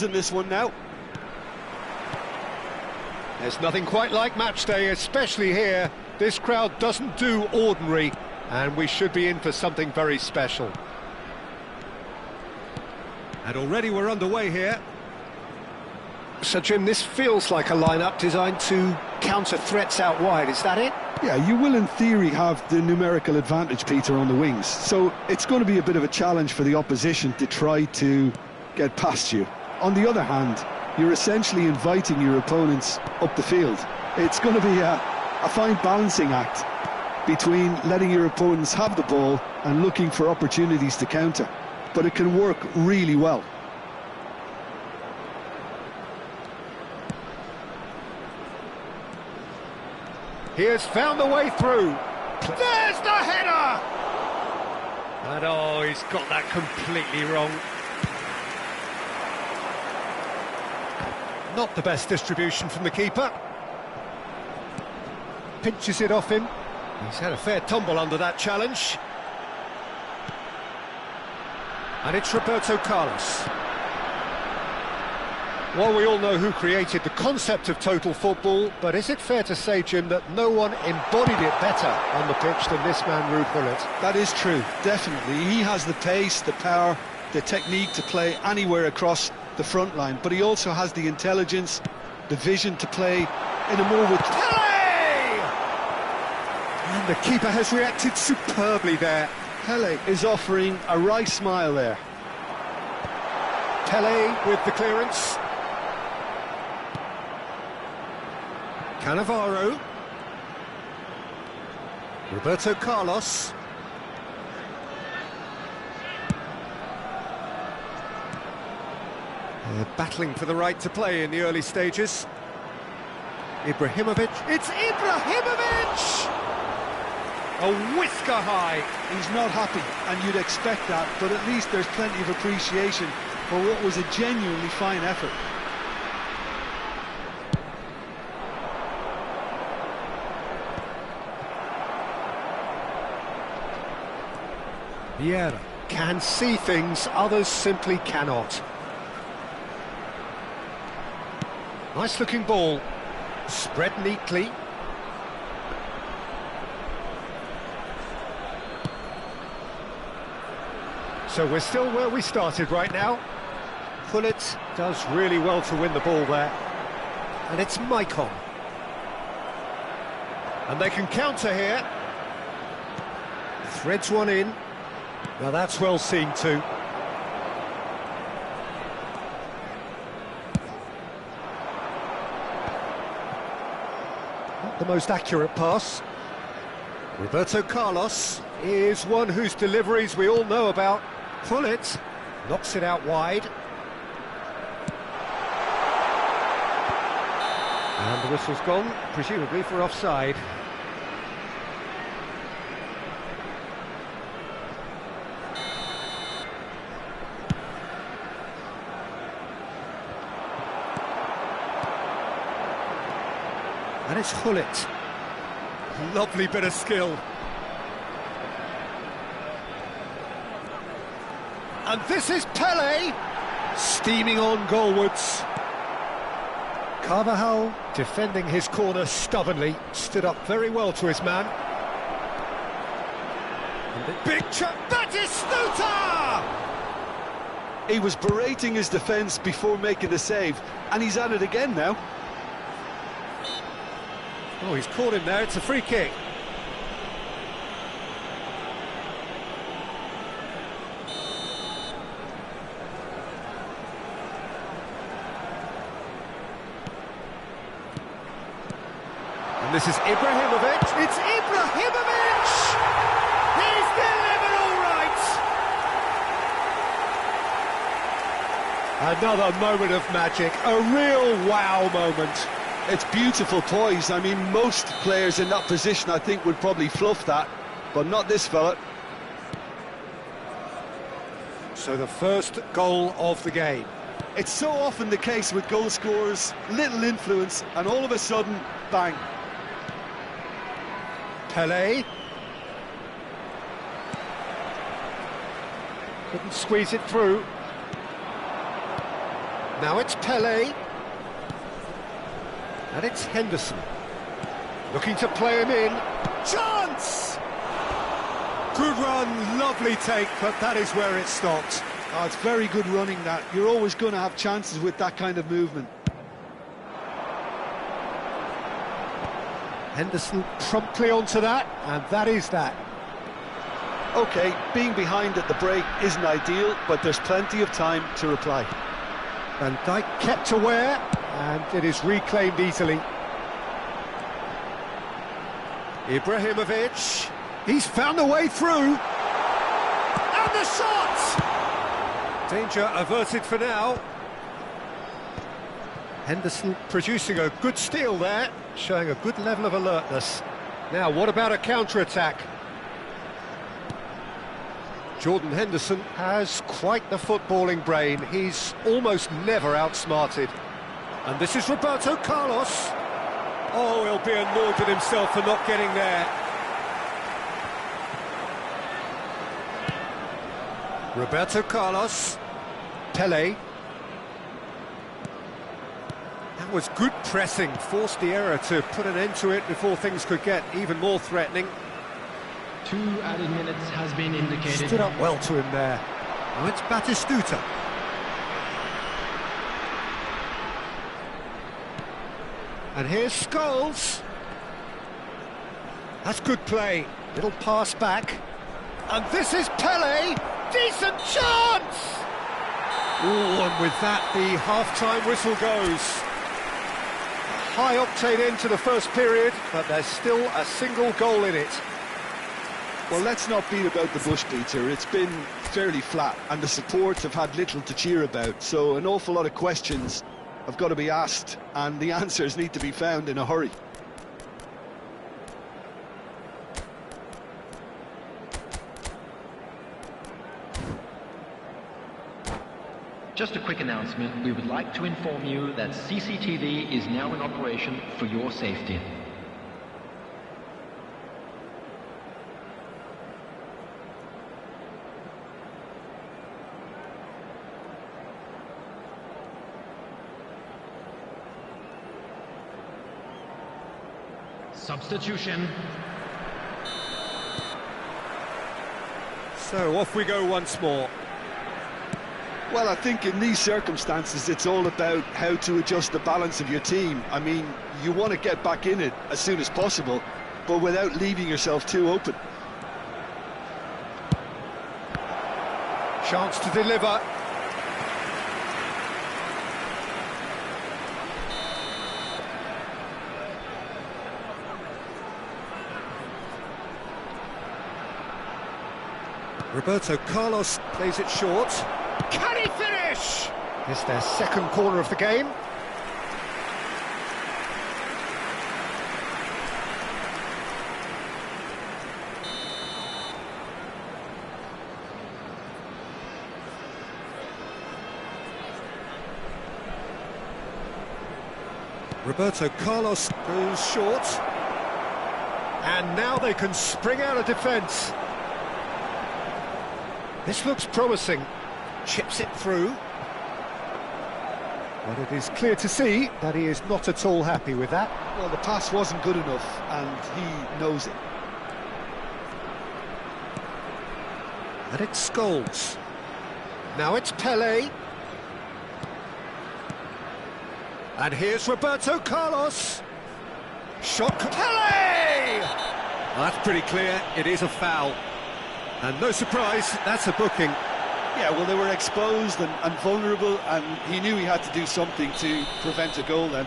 In this one now. There's nothing quite like match day, especially here. This crowd doesn't do ordinary, and we should be in for something very special. And already we're underway here. So, Jim, this feels like a lineup designed to counter threats out wide, is that it? Yeah, you will in theory have the numerical advantage, Peter, on the wings. So it's going to be a bit of a challenge for the opposition to try to get past you. On the other hand, you're essentially inviting your opponents up the field. It's going to be a fine balancing act between letting your opponents have the ball and looking for opportunities to counter. But it can work really well. He has found the way through. There's the header! And oh, he's got that completely wrong. Not the best distribution from the keeper. Pinches it off him. He's had a fair tumble under that challenge. And it's Roberto Carlos. Well, we all know who created the concept of total football, but is it fair to say, Jim, that no one embodied it better on the pitch than this man, Ruud Gullit? That is true, definitely. He has the pace, the power, the technique to play anywhere across the front line, but he also has the intelligence, the vision to play in a more with... Pele! And the keeper has reacted superbly there. Pele is offering a wry smile there. Pele with the clearance. Cannavaro. Roberto Carlos. They're battling for the right to play in the early stages. Ibrahimovic. It's Ibrahimovic! A whisker high. He's not happy, and you'd expect that, but at least there's plenty of appreciation for what was a genuinely fine effort. Vieira can see things others simply cannot. Nice looking ball, spread neatly. So we're still where we started right now. Gullit does really well to win the ball there. And it's Maicon. And they can counter here. Threads one in. Now that's well seen too. Not the most accurate pass. Roberto Carlos is one whose deliveries we all know about. Gullit knocks it out wide. And the whistle's gone, presumably for offside. And it's Gullit. Lovely bit of skill. And this is Pele, steaming on goalwards. Carvajal, defending his corner stubbornly, stood up very well to his man. And the big chance, Batistuta! He was berating his defence before making the save, and he's at it again now. Oh, he's caught him there, it's a free kick. And this is Ibrahimovic. It's Ibrahimovic! He's delivered all right! Another moment of magic, a real wow moment. It's beautiful poise. I mean, most players in that position, I think, would probably fluff that, but not this fella. So the first goal of the game. It's so often the case with goal scorers, little influence, and all of a sudden, bang. Pele. Couldn't squeeze it through. Now it's Pele. And it's Henderson. Looking to play him in. Chance! Good run, lovely take, but that is where it stopped. Oh, it's very good running that. You're always going to have chances with that kind of movement. Henderson promptly onto that, and that is that. OK, being behind at the break isn't ideal, but there's plenty of time to reply. Van Dijk kept aware, and it is reclaimed easily. Ibrahimovic, he's found a way through. And the shot! Danger averted for now. Henderson producing a good steal there, showing a good level of alertness. Now, what about a counter-attack? Jordan Henderson has quite the footballing brain. He's almost never outsmarted. And this is Roberto Carlos. Oh, he'll be annoyed with himself for not getting there. Roberto Carlos. Pele. That was good pressing, forced the error to put an end to it before things could get even more threatening. 2 added minutes has been indicated. Stood up well to him there. Now it's Batistuta. And here's Scholes. That's good play. Little pass back. And this is Pele. Decent chance! Oh, and with that, the half-time whistle goes. A high-octane end to the first period, but there's still a single goal in it. Well, let's not beat about the bush, Peter. It's been fairly flat, and the supports have had little to cheer about, so an awful lot of questions have got to be asked, and the answers need to be found in a hurry. Just a quick announcement. We would like to inform you that CCTV is now in operation for your safety. Substitution. So off we go once more. Well, I think in these circumstances it's all about how to adjust the balance of your team. I mean, you want to get back in it as soon as possible, but without leaving yourself too open. Chance to deliver. Roberto Carlos plays it short. Can he finish? It's their second corner of the game. Roberto Carlos goes short. And now they can spring out of defence. This looks promising. Chips it through. But it is clear to see that he is not at all happy with that. Well, the pass wasn't good enough, and he knows it. And it's Scholes. Now it's Pele. And here's Roberto Carlos. Shot. Pele! Well, that's pretty clear. It is a foul. And no surprise, that's a booking. Yeah, well, they were exposed and vulnerable, and he knew he had to do something to prevent a goal then.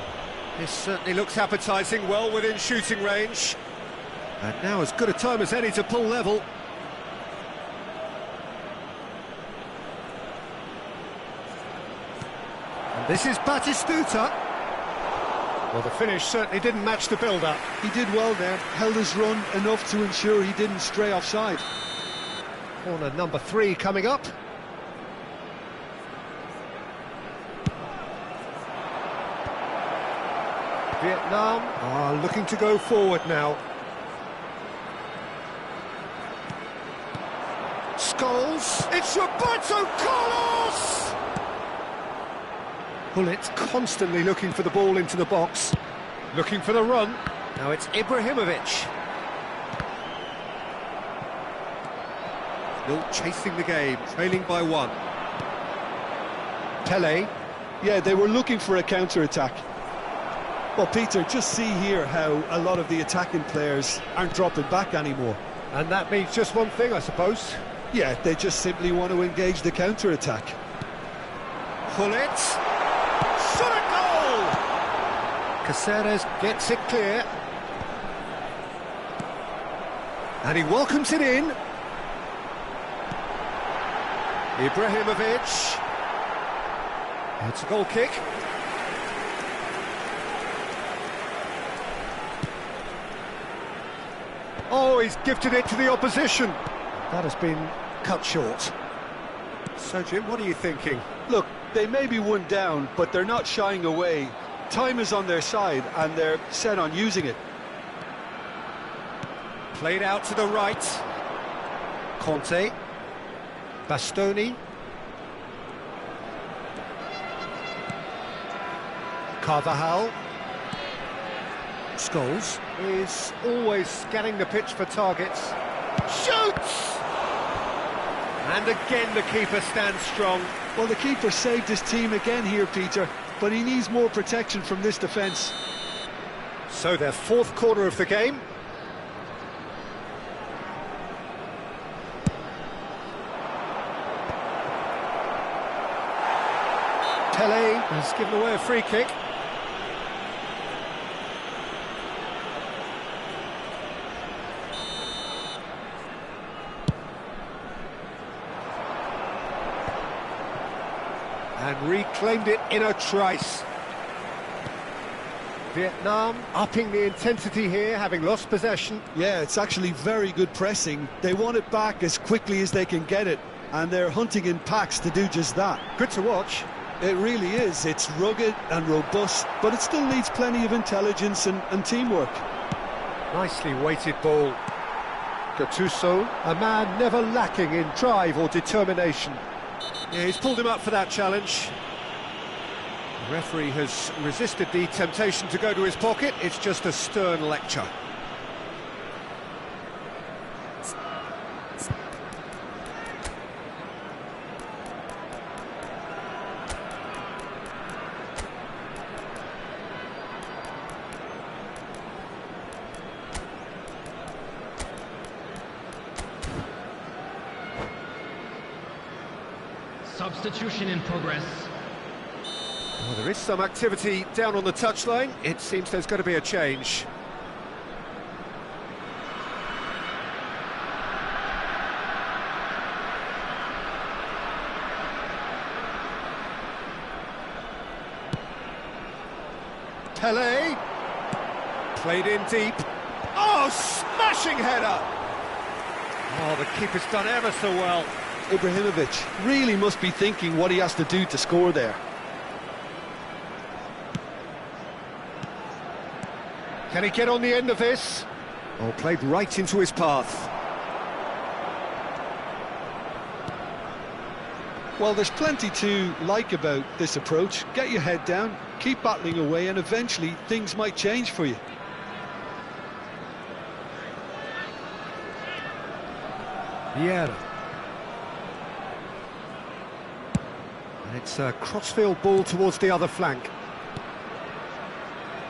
This certainly looks appetising, well within shooting range. And now as good a time as any to pull level. And this is Batistuta. Well, the finish certainly didn't match the build-up. He did well there, held his run enough to ensure he didn't stray offside. Corner number 3 coming up. Vietnam are looking to go forward now. Scholes, it's Roberto Carlos! Bullets constantly looking for the ball into the box. Looking for the run. Now it's Ibrahimovic. Still chasing the game, trailing by 1. Pele. Yeah, they were looking for a counter-attack. Well, Peter, just see here how a lot of the attacking players aren't dropping back anymore. And that means just one thing, I suppose. Yeah, they just simply want to engage the counter-attack. Pull it. Shot a goal! Caceres gets it clear. And he welcomes it in. Ibrahimovic. It's a goal kick. Oh, he's gifted it to the opposition. That has been cut short. So, Jim, what are you thinking? Look, they may be one down, but they're not shying away. Time is on their side, and they're set on using it. Played out to the right. Conte. Bastoni. Carvajal. Scholes is always scanning the pitch for targets. Shoots! And again the keeper stands strong. Well, the keeper saved his team again here, Peter, but he needs more protection from this defence. So their 4th quarter of the game. Pele has given away a free kick. And reclaimed it in a trice. Vietnam upping the intensity here, having lost possession. Yeah, it's actually very good pressing. They want it back as quickly as they can get it, and they're hunting in packs to do just that. Good to watch. It really is. It's rugged and robust, but it still needs plenty of intelligence and teamwork. Nicely weighted ball. Gattuso, a man never lacking in drive or determination. Yeah, he's pulled him up for that challenge. The referee has resisted the temptation to go to his pocket. It's just a stern lecture. Substitution in progress. Well, there is some activity down on the touchline. It seems there's going to be a change. Pele. Played in deep. Oh, smashing header! Oh, the keeper's done ever so well. Ibrahimovic really must be thinking what he has to do to score there. Can he get on the end of this? Oh, played right into his path. Well, there's plenty to like about this approach. Get your head down, keep battling away, and eventually things might change for you. Vieira. And it's a crossfield ball towards the other flank.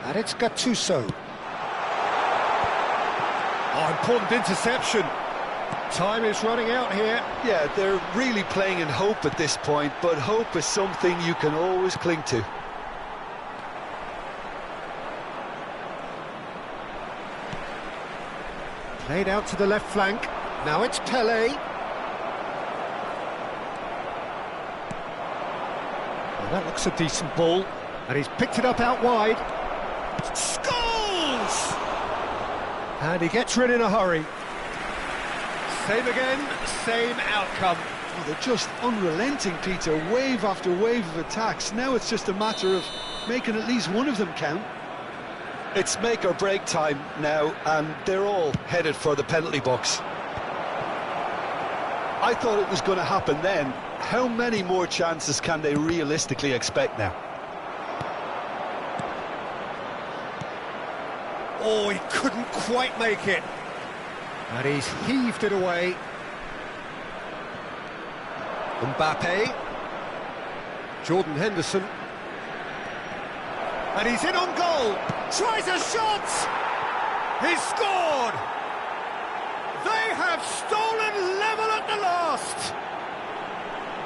And it's Gattuso. Oh, important interception. Time is running out here. Yeah, they're really playing in hope at this point, but hope is something you can always cling to. Played out to the left flank. Now it's Pele. Well, that looks a decent ball. And he's picked it up out wide. Scores! And he gets rid in a hurry. Same again, same outcome. Oh, they're just unrelenting, Peter. Wave after wave of attacks. Now it's just a matter of making at least one of them count. It's make or break time now, and they're all headed for the penalty box. I thought it was going to happen then. How many more chances can they realistically expect now? Oh, he couldn't quite make it. And he's heaved it away. Mbappe. Jordan Henderson. And he's in on goal. Tries a shot. He's scored. They have stolen level at the last.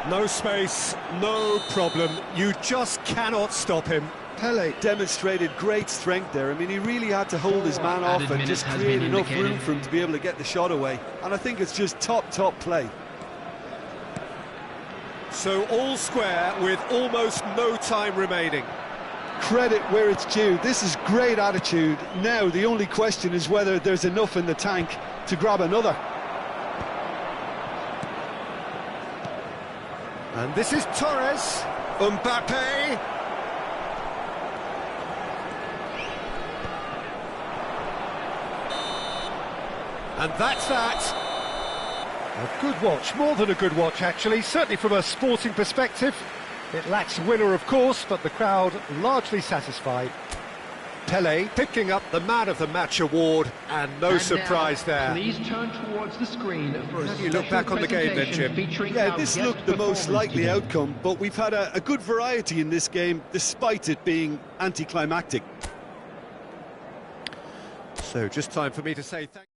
No space, no problem. You just cannot stop him. Pele demonstrated great strength there. I mean, he really had to hold his man off and just create enough room for him to be able to get the shot away. And I think it's just top play. So all square with almost no time remaining. Credit where it's due. This is great attitude. Now the only question is whether there's enough in the tank to grab another. And this is Torres. Mbappe. And that's that. A good watch, more than a good watch actually, certainly from a sporting perspective. It lacks winner of course, but the crowd largely satisfied. Pele picking up the Man of the Match award, and no surprise there. Please turn towards the screen for a How do you look back on the game then, Jim? Yeah, this looked the most likely outcome, but we've had a good variety in this game, despite it being anticlimactic. So just time for me to say thank you.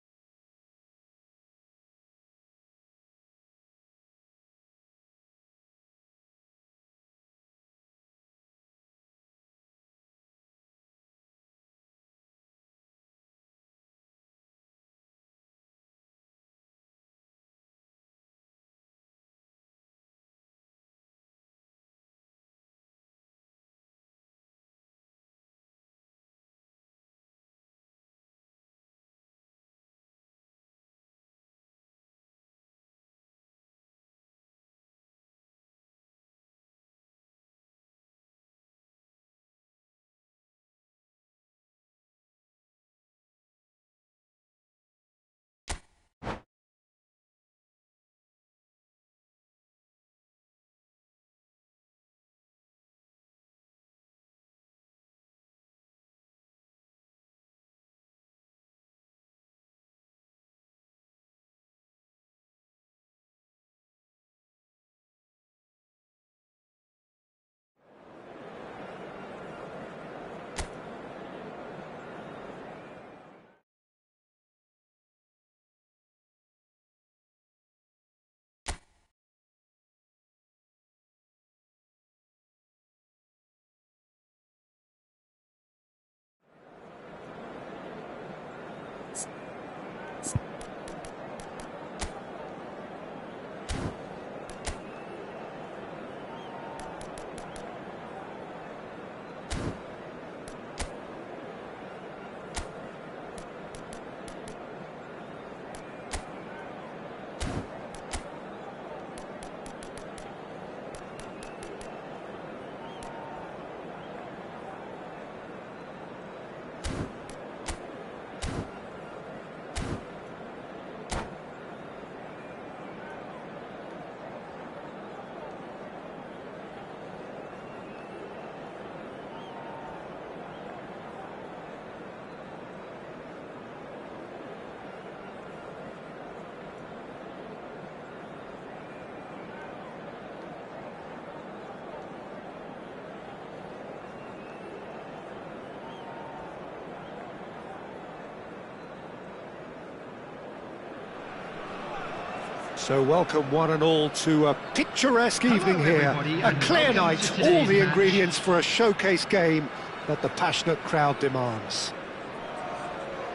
So welcome one and all to a picturesque evening here. A clear night, all the ingredients for a showcase game that the passionate crowd demands.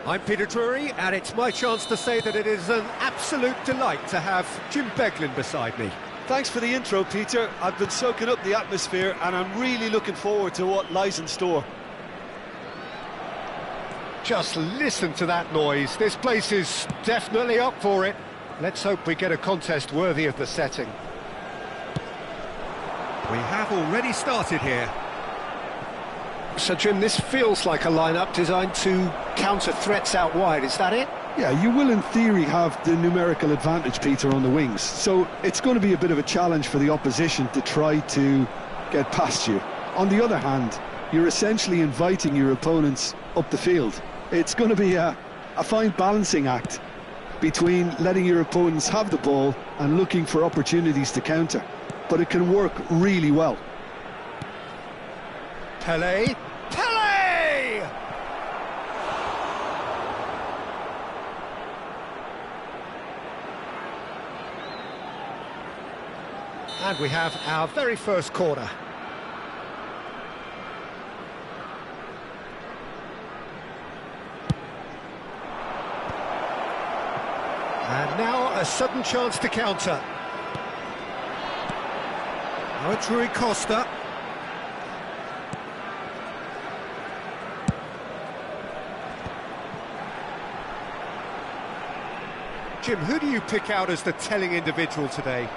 I'm Peter Drury, and it's my chance to say that it is an absolute delight to have Jim Beglin beside me. Thanks for the intro, Peter. I've been soaking up the atmosphere and I'm really looking forward to what lies in store. Just listen to that noise. This place is definitely up for it. Let's hope we get a contest worthy of the setting. We have already started here. So, Jim, this feels like a lineup designed to counter threats out wide, is that it? Yeah, you will in theory have the numerical advantage, Peter, on the wings. So it's going to be a bit of a challenge for the opposition to try to get past you. On the other hand, you're essentially inviting your opponents up the field. It's going to be a fine balancing act between letting your opponents have the ball and looking for opportunities to counter. But it can work really well. Pele! Pele! And we have our very first corner. And now a sudden chance to counter. Now it's Rui Costa. Jim, who do you pick out as the telling individual today?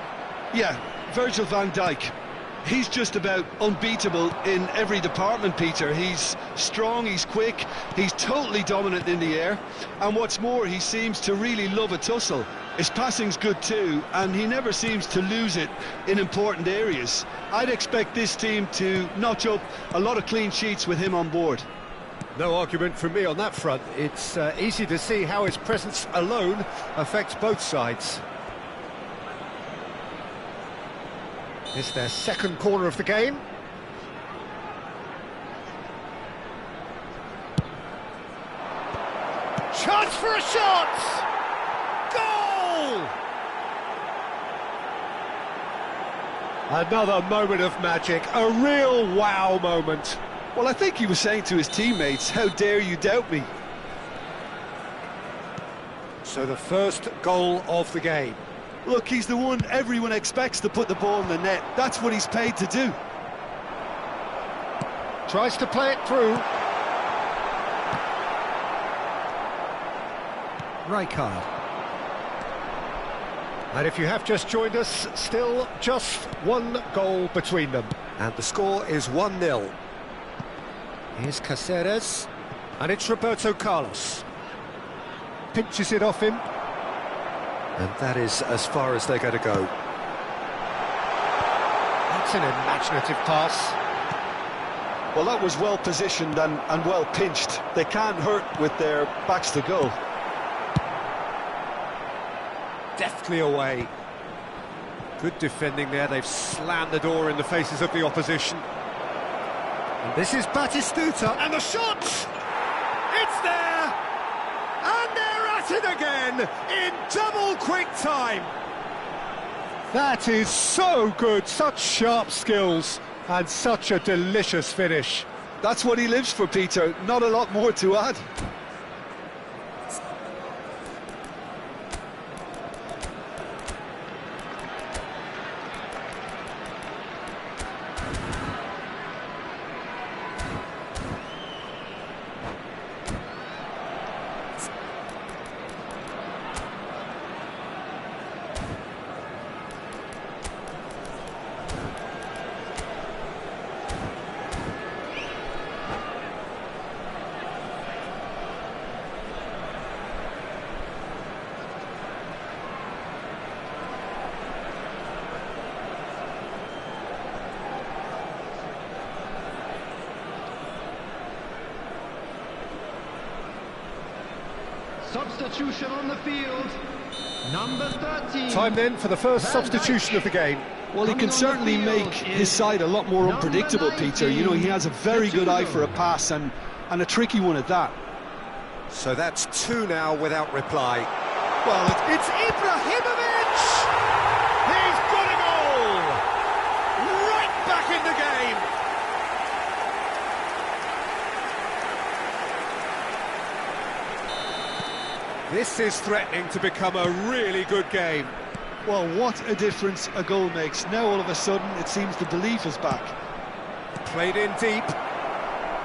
Yeah, Virgil van Dijk. He's just about unbeatable in every department, Peter. He's strong, he's quick, he's totally dominant in the air, and what's more, he seems to really love a tussle. His passing's good too, and he never seems to lose it in important areas. I'd expect this team to notch up a lot of clean sheets with him on board. No argument from me on that front. It's easy to see how his presence alone affects both sides. It's their second corner of the game. Chance for a shot! Goal! Another moment of magic, a real wow moment. Well, I think he was saying to his teammates, how dare you doubt me? So the first goal of the game. Look, he's the one everyone expects to put the ball in the net. That's what he's paid to do. Tries to play it through. Rijkaard. And if you have just joined us, still just one goal between them. And the score is 1-0. Here's Cáceres. And it's Roberto Carlos. Pinches it off him. And that is as far as they're going to go. That's an imaginative pass. Well, that was well positioned and well pinched. They can't hurt with their backs to goal. Deftly away. Good defending there. They've slammed the door in the faces of the opposition. And this is Batistuta. And the shot! It's there! And they're at it again in double quick time. That is so good. Such sharp skills and such a delicious finish. That's what he lives for, Peter. Not a lot more to add. Substitution on the field, number 13. Time then for the first substitution of the game. Well, he can certainly make his side a lot more unpredictable, Peter. You know, he has a very good eye for a pass and a tricky one at that. So that's two now without reply. Well, it's Ibrahimovic! He's got a goal! Right back in the game! This is threatening to become a really good game. Well, what a difference a goal makes. Now all of a sudden it seems the belief is back. Played in deep.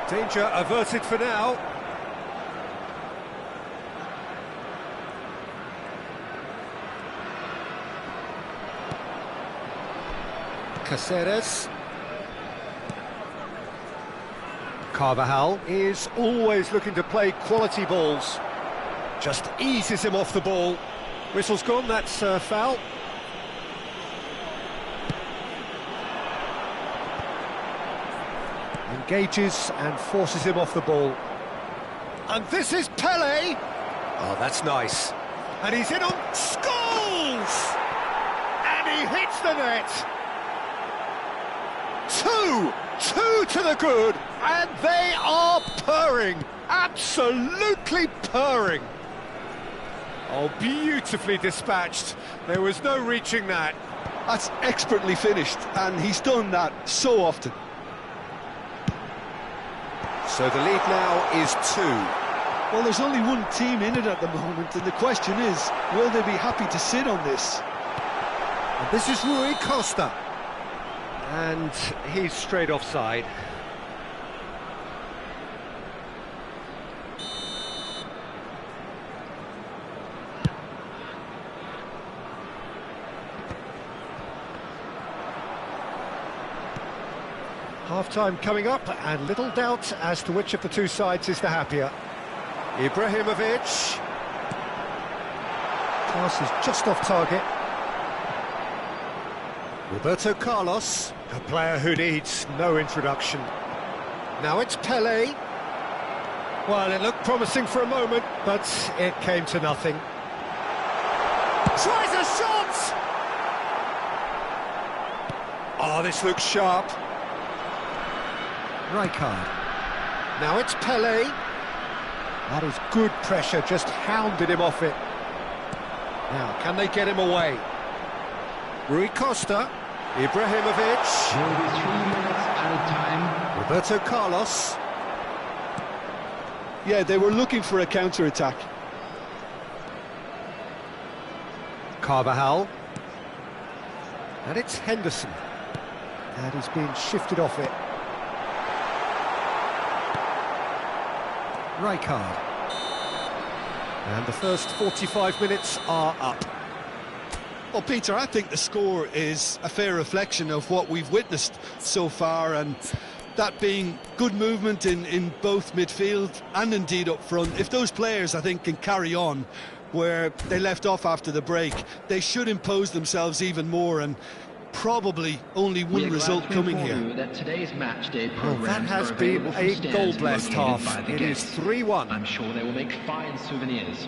Danger averted for now. Cáceres. Carvajal is always looking to play quality balls. Just eases him off the ball. Whistle's gone, that's foul. Engages and forces him off the ball. And this is Pele. Oh, that's nice. And he's in on Scholes! And he hits the net. Two to the good, and they are purring, absolutely purring. Oh, beautifully dispatched. There was no reaching that. That's expertly finished, and he's done that so often. So the lead now is 2. Well, there's only one team in it at the moment, and the question is, will they be happy to sit on this? And this is Rui Costa. And he's straight offside. Half-time coming up, and little doubt as to which of the two sides is the happier. Ibrahimovic. Pass is just off target. Roberto Carlos, a player who needs no introduction. Now it's Pele. Well, it looked promising for a moment, but it came to nothing. Tries a shot! Oh, this looks sharp. Rijkaard. Now it's Pele. That is good pressure, just hounded him off it. Now, can they get him away? Rui Costa, Ibrahimovic. There will be 3 minutes added time. Roberto Carlos. Yeah, they were looking for a counter-attack. Carvajal. And it's Henderson. And he's being shifted off it. Rijkaard. And the first 45 minutes are up. Well, Peter, I think the score is a fair reflection of what we've witnessed so far, and that being good movement in both midfield and indeed up front. If those players, I think, can carry on where they left off after the break, they should impose themselves even more, and probably only one result coming here. That today's match day Well, that has been a goal-blessed half. It is 3-1. I'm sure they will make fine souvenirs.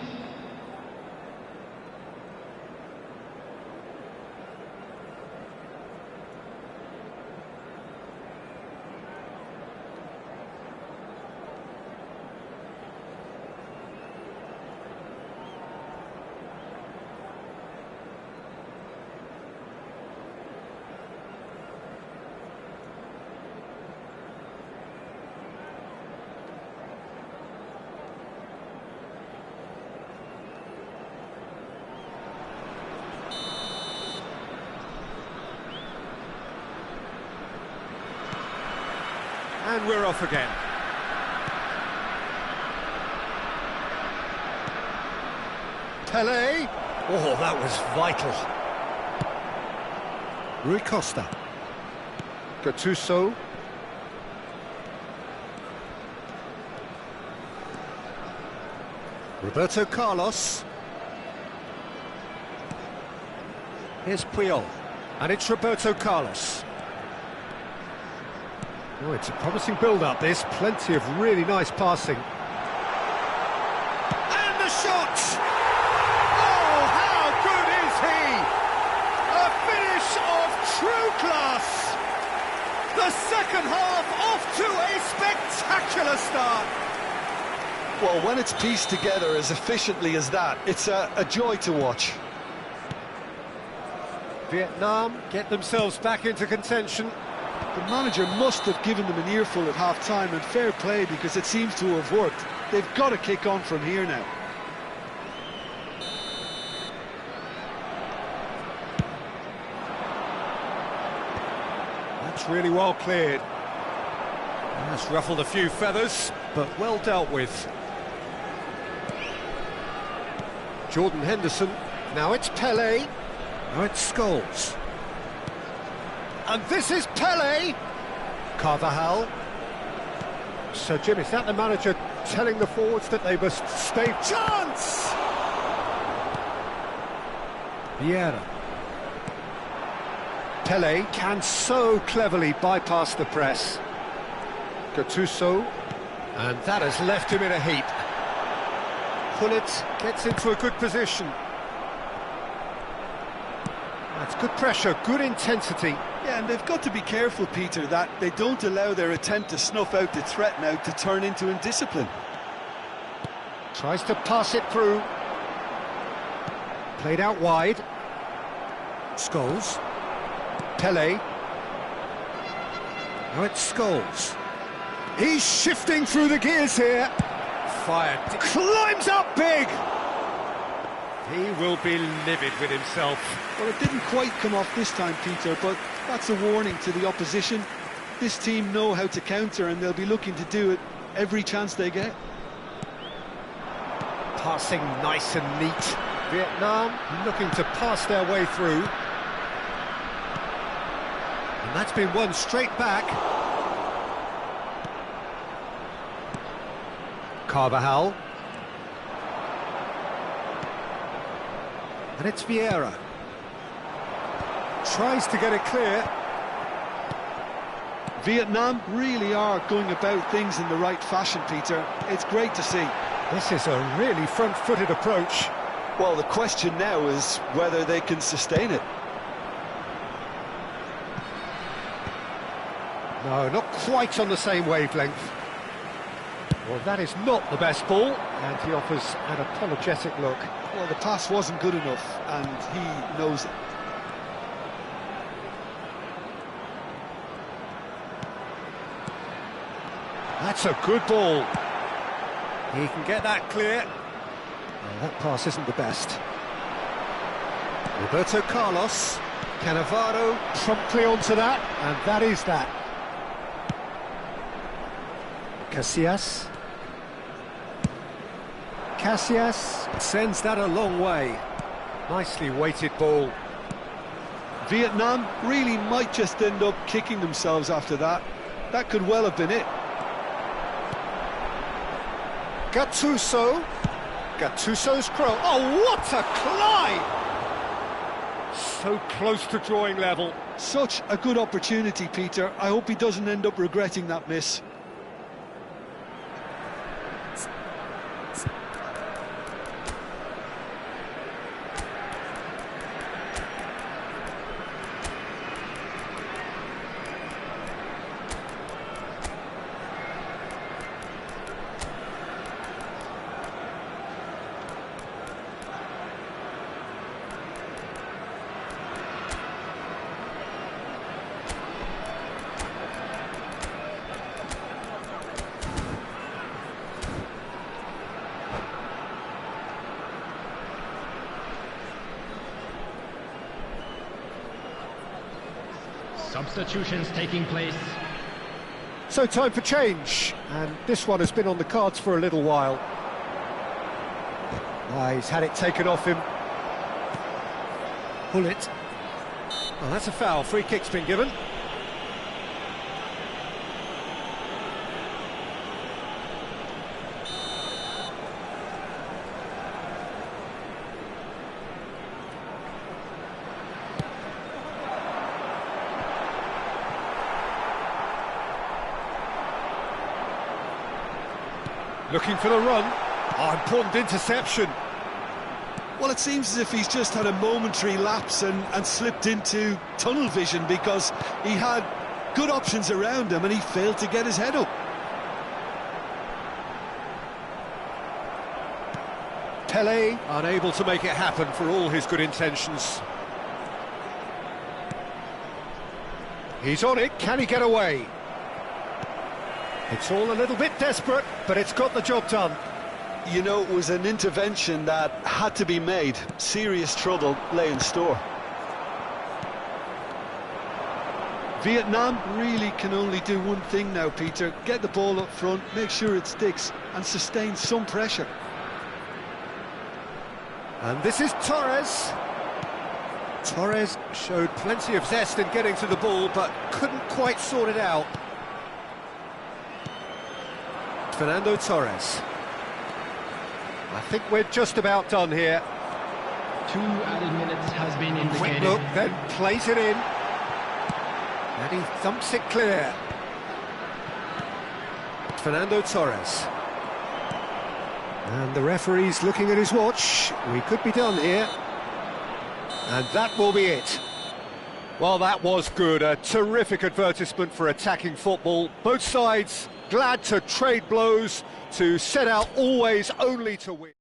And we're off again. Pele. Oh, that was vital. Rui Costa. Gattuso. Roberto Carlos. Here's Puyol. And it's Roberto Carlos. Oh, it's a promising build-up, this. Plenty of really nice passing. And the shot! Oh, how good is he! A finish of true class! The second half off to a spectacular start! Well, when it's pieced together as efficiently as that, it's a joy to watch. Vietnam get themselves back into contention. The manager must have given them an earful at half-time, and fair play, because it seems to have worked. They've got to kick on from here now. That's really well cleared. That's ruffled a few feathers, but well dealt with. Jordan Henderson. Now it's Pele. Now it's Scholes. And this is Pele. Carvajal. So, Jim, is that the manager telling the forwards that they must stay? Chance! Vieira. Pele can so cleverly bypass the press. Gattuso. And that has left him in a heap. Pullet gets into a good position. That's good pressure, good intensity. Yeah, and they've got to be careful, Peter, that they don't allow their attempt to snuff out the threat now to turn into indiscipline. Tries to pass it through. Played out wide. Scholes. Pele. Now it's Scholes. He's shifting through the gears here. Fired. Climbs up big. He will be livid with himself. Well, it didn't quite come off this time, Peter, but that's a warning to the opposition. This team know how to counter, and they'll be looking to do it every chance they get. Passing nice and neat. Vietnam looking to pass their way through. And that's been won straight back. Carvajal. And it's Vieira. Tries to get it clear. Vietnam really are going about things in the right fashion, Peter. It's great to see. This is a really front-footed approach. Well, the question now is whether they can sustain it. No, not quite on the same wavelength. Well, that is not the best ball, and he offers an apologetic look. Well, the pass wasn't good enough, and he knows it. That's a good ball. He can get that clear. Well, that pass isn't the best. Roberto Carlos. Cannavaro promptly onto that, and that is that. Casillas. Casillas sends that a long way. Nicely weighted ball. Vietnam really might just end up kicking themselves after that. That could well have been it. Gattuso. Gattuso's cross. Oh, what a climb! So close to drawing level. Such a good opportunity, Peter. I hope he doesn't end up regretting that miss. Substitutions taking place. So time for change, and this one has been on the cards for a little while. He's had it taken off him. Pull it. Well, that's a foul. Free kick's been given. Looking for the run. Oh, important interception. Well, it seems as if he's just had a momentary lapse and slipped into tunnel vision, because he had good options around him and he failed to get his head up. Pele unable to make it happen for all his good intentions. He's on it. Can he get away? It's all a little bit desperate, but it's got the job done. You know, it was an intervention that had to be made. Serious trouble lay in store. Vietnam really can only do one thing now, Peter. Get the ball up front, make sure it sticks, and sustain some pressure. And this is Torres. Torres showed plenty of zest in getting to the ball, but couldn't quite sort it out. Fernando Torres. I think we're just about done here. 2 added minutes has been Quick indicated. look, then plays it in. And he thumps it clear. Fernando Torres. And the referee's looking at his watch. We could be done here. And that will be it. Well, that was good. A terrific advertisement for attacking football. Both sides glad to trade blows, to set out always only to win.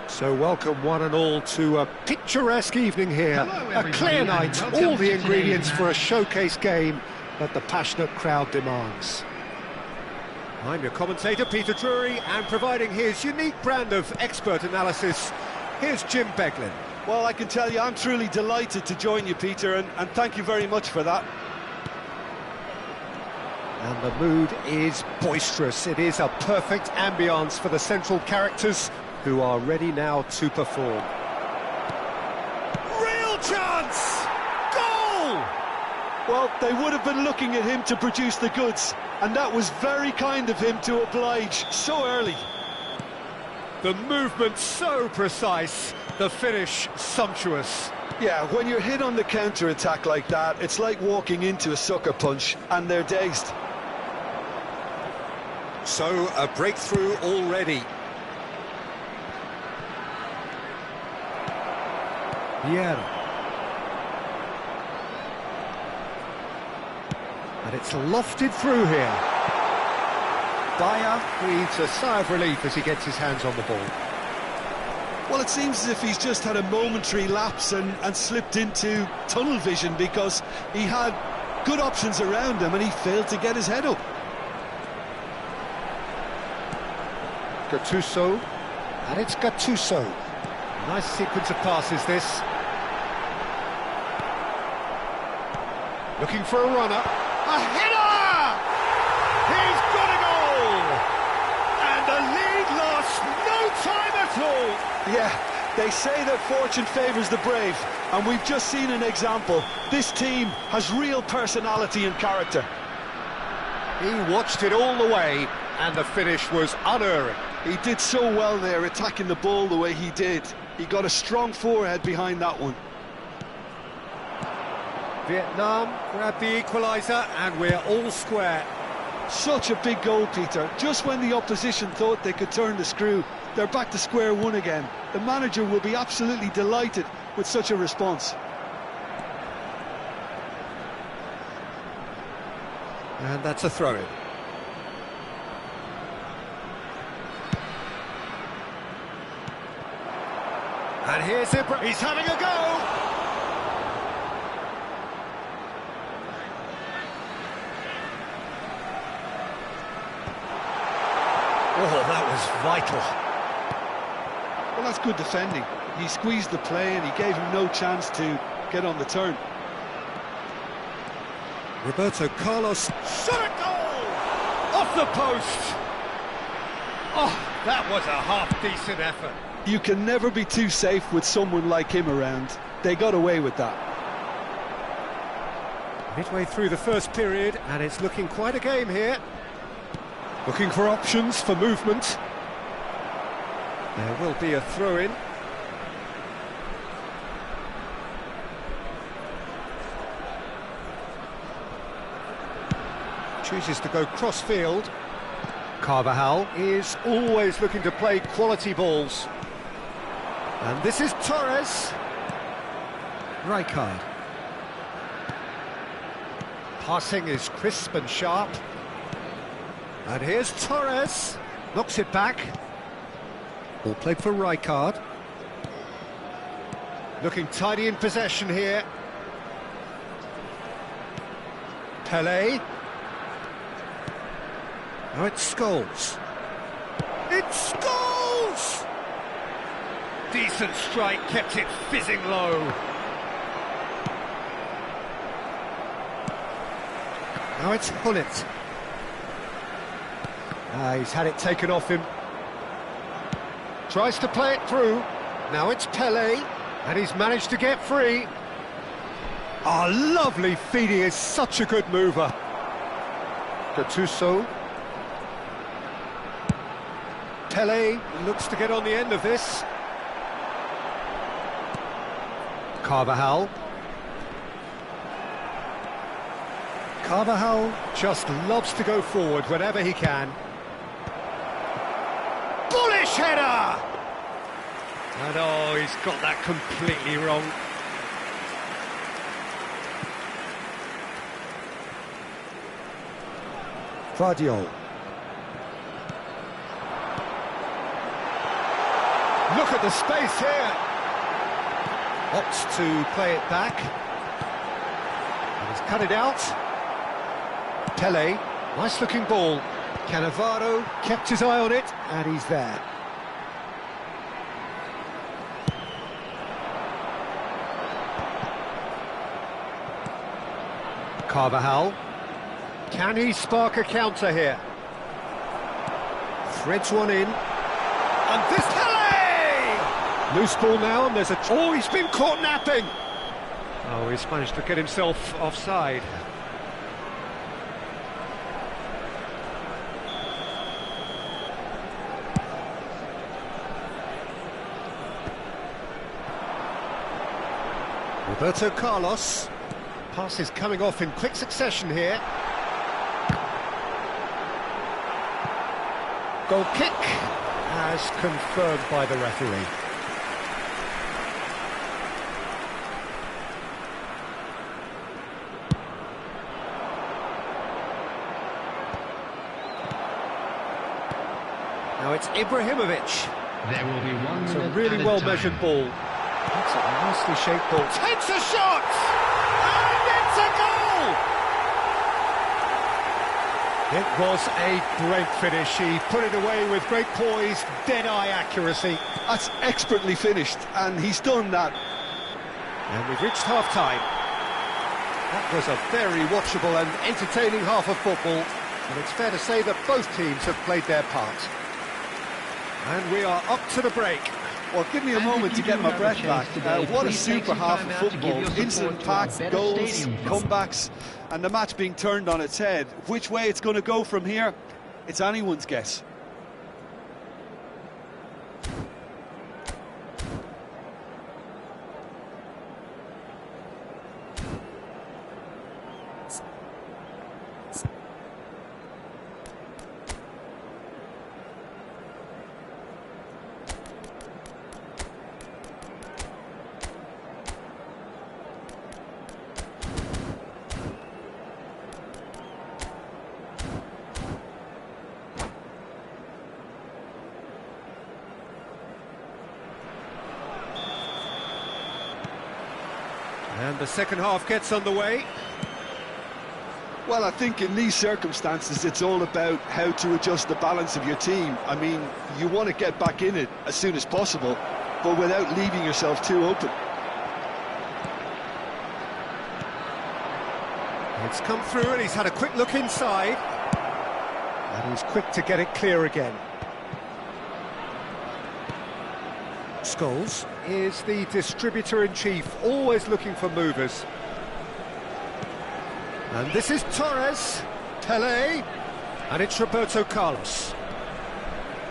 So welcome one and all to a picturesque evening here. A clear night, all the ingredients for a showcase game that the passionate crowd demands. I'm your commentator, Peter Drury, and providing his unique brand of expert analysis, here's Jim Beglin. Well, I can tell you I'm truly delighted to join you, Peter, and thank you very much for that. And the mood is boisterous. It is a perfect ambience for the central characters who are ready now to perform. Real chance! Goal! Well, they would have been looking at him to produce the goods, and that was very kind of him to oblige so early. The movement so precise, the finish sumptuous. Yeah, when you're hit on the counter-attack like that, it's like walking into a sucker punch, and they're dazed. So, a breakthrough already. Vieira. And it's lofted through here. Dyer breathes a sigh of relief as he gets his hands on the ball. Well, it seems as if he's just had a momentary lapse and slipped into tunnel vision, because he had good options around him and he failed to get his head up. Gattuso, and it's Gattuso. Nice sequence of passes, this. Looking for a runner. A header! He's got a goal! And the lead lost no time at all! Yeah, they say that fortune favours the brave, and we've just seen an example. This team has real personality and character. He watched it all the way, and the finish was unerring. He did so well there, attacking the ball the way he did. He got a strong forehead behind that one. Vietnam grabbed the equaliser, and we're all square. Such a big goal, Peter. Just when the opposition thought they could turn the screw, they're back to square one again. The manager will be absolutely delighted with such a response. And that's a throw-in. And here's Ibra. He's having a go. Oh, that was vital. Well, that's good defending. He squeezed the play and he gave him no chance to get on the turn. Roberto Carlos. Shot a goal! Off the post! Oh, that was a half-decent effort. You can never be too safe with someone like him around. They got away with that. Midway through the first period, and it's looking quite a game here. Looking for options for movement. There will be a throw-in. Chooses to go cross-field. Carvajal is always looking to play quality balls. And this is Torres. Rijkaard. Passing is crisp and sharp. And here's Torres. Knocks it back. Ball played for Rijkaard. Looking tidy in possession here. Pelé. Now it's Scholes. It's Scholes! Decent strike, kept it fizzing low. Now it's Hullet. He's had it taken off him. Tries to play it through. Now it's Pelé, and he's managed to get free. Lovely feed, he is such a good mover. Gattuso. Pelé looks to get on the end of this. Carvajal. Carvajal just loves to go forward whenever he can. Bullish header! And oh, he's got that completely wrong. Vardiol. Look at the space here. Opts to play it back. And he's cut it out. Pelé, nice looking ball. Cannavaro kept his eye on it, and he's there. Carvajal. Can he spark a counter here? Threads one in. And this Pelé! Loose ball now, and there's a... Oh, he's been caught napping! Oh, he's managed to get himself offside. Roberto Carlos. Pass is coming off in quick succession here. Goal kick, as confirmed by the referee. Now it's Ibrahimovic. There will be 1 It's a minute really added well-measured time. ball. That's a nicely shaped ball. Takes a shot! And it's a goal! It was a great finish. He put it away with great poise, dead-eye accuracy. That's expertly finished, and he's done that. And we've reached half-time. That was a very watchable and entertaining half of football, and it's fair to say that both teams have played their part. And we are up to the break. Well, give me a moment to get my breath back. What a super half of football. Instant packs, goals, comebacks, and the match being turned on its head. Which way it's going to go from here, it's anyone's guess. And the second half gets underway. Well, I think in these circumstances, it's all about how to adjust the balance of your team. I mean, you want to get back in it as soon as possible, but without leaving yourself too open. It's come through and he's had a quick look inside. And he's quick to get it clear again. Scholes is the distributor-in-chief, always looking for movers. And this is Torres, Pele, and it's Roberto Carlos.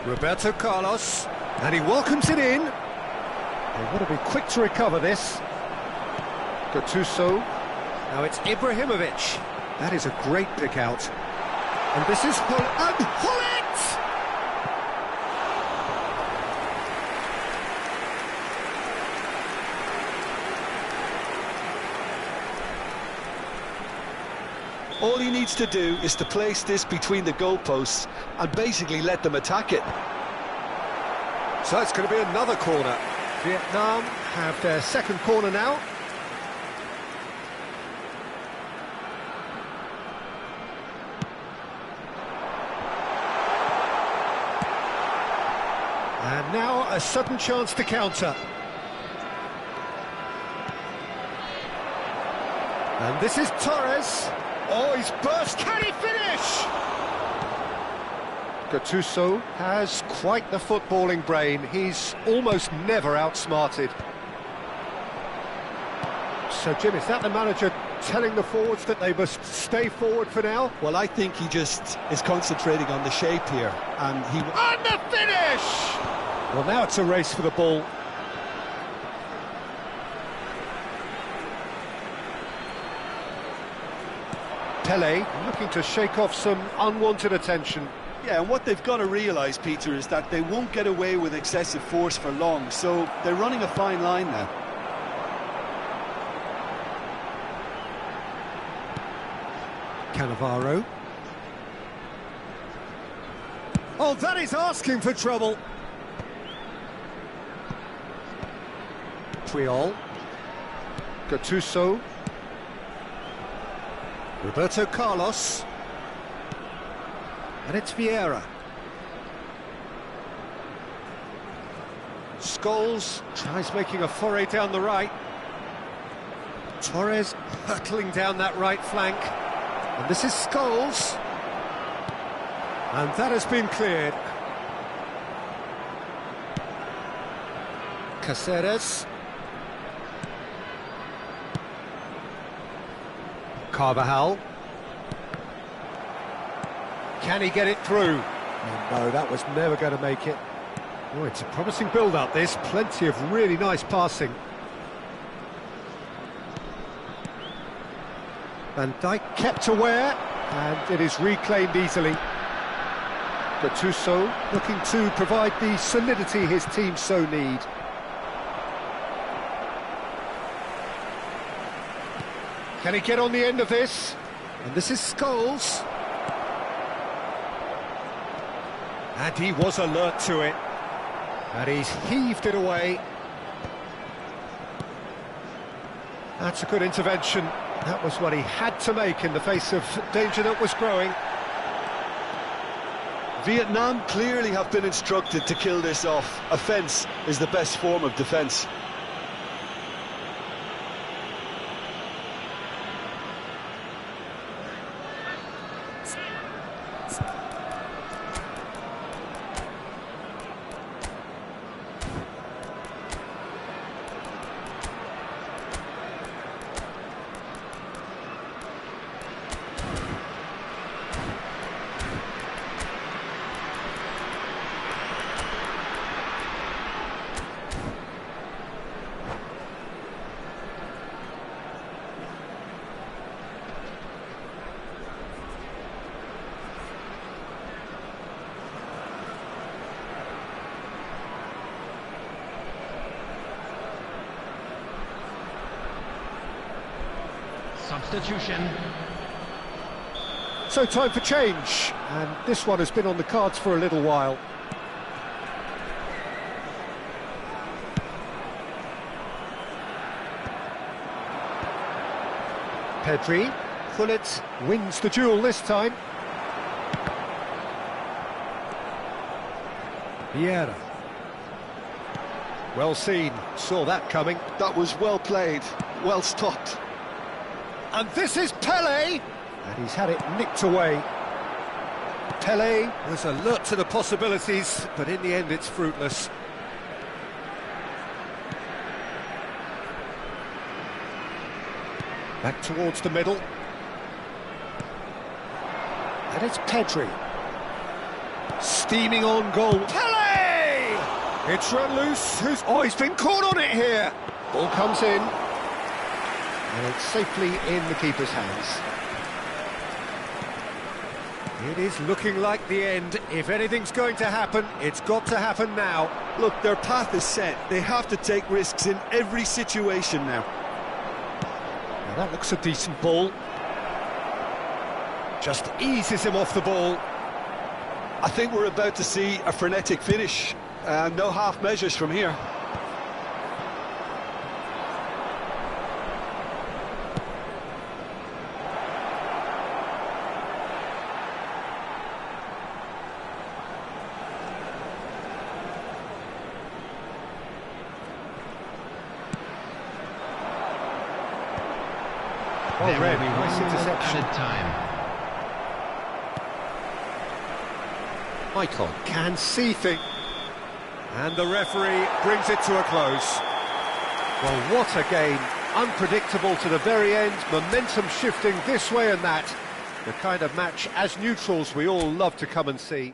Roberto Carlos, and he welcomes it in. They want to be quick to recover this. Gattuso, now it's Ibrahimovic. That is a great pick out. And this is Hullet! All he needs to do is to place this between the goalposts and basically let them attack it. So it's going to be another corner. Vietnam have their second corner now. And now a sudden chance to counter. And this is Torres. Oh, he's burst. Can he finish? Gattuso has quite the footballing brain. He's almost never outsmarted. So, Jim, is that the manager telling the forwards that they must stay forward for now? Well, I think he just is concentrating on the shape here. And the finish! Well, now it's a race for the ball. Pele looking to shake off some unwanted attention. Yeah, and what they've got to realise, Peter, is that they won't get away with excessive force for long, so they're running a fine line now. Cannavaro. Oh, that is asking for trouble. Puyol. Gattuso. Roberto Carlos. And it's Vieira. Scholes tries making a foray down the right. Torres hurtling down that right flank. And this is Scholes. And that has been cleared. Caceres. Carvajal. Can he get it through? Oh, no, that was never going to make it. Oh, it's a promising build-up, this. Plenty of really nice passing. Van Dijk kept aware, and it is reclaimed easily. Gattuso looking to provide the solidity his team so need. Can he get on the end of this? And this is Scholes. And he was alert to it. And he's heaved it away. That's a good intervention. That was what he had to make in the face of danger that was growing. Vietnam clearly have been instructed to kill this off. Offence is the best form of defence. Substitution. So time for change, and this one has been on the cards for a little while. Pedri. Gullit wins the duel this time. Vieira. Well seen, saw that coming. That was well played, well stopped. And this is Pele! And he's had it nicked away. Pele was alert to the possibilities, but in the end it's fruitless. Back towards the middle. And it's Pedri. Steaming on goal. Pele! It's run loose. Oh, he's been caught on it here. Ball comes in. And it's safely in the keeper's hands. It is looking like the end. If anything's going to happen, it's got to happen now. Look, their path is set. They have to take risks in every situation now. Now that looks a decent ball. Just eases him off the ball. I think we're about to see a frenetic finish. No half measures from here. There will be nice one interception. added time. Icon can see things. And the referee brings it to a close. Well, what a game. Unpredictable to the very end. Momentum shifting this way and that. The kind of match, as neutrals, we all love to come and see.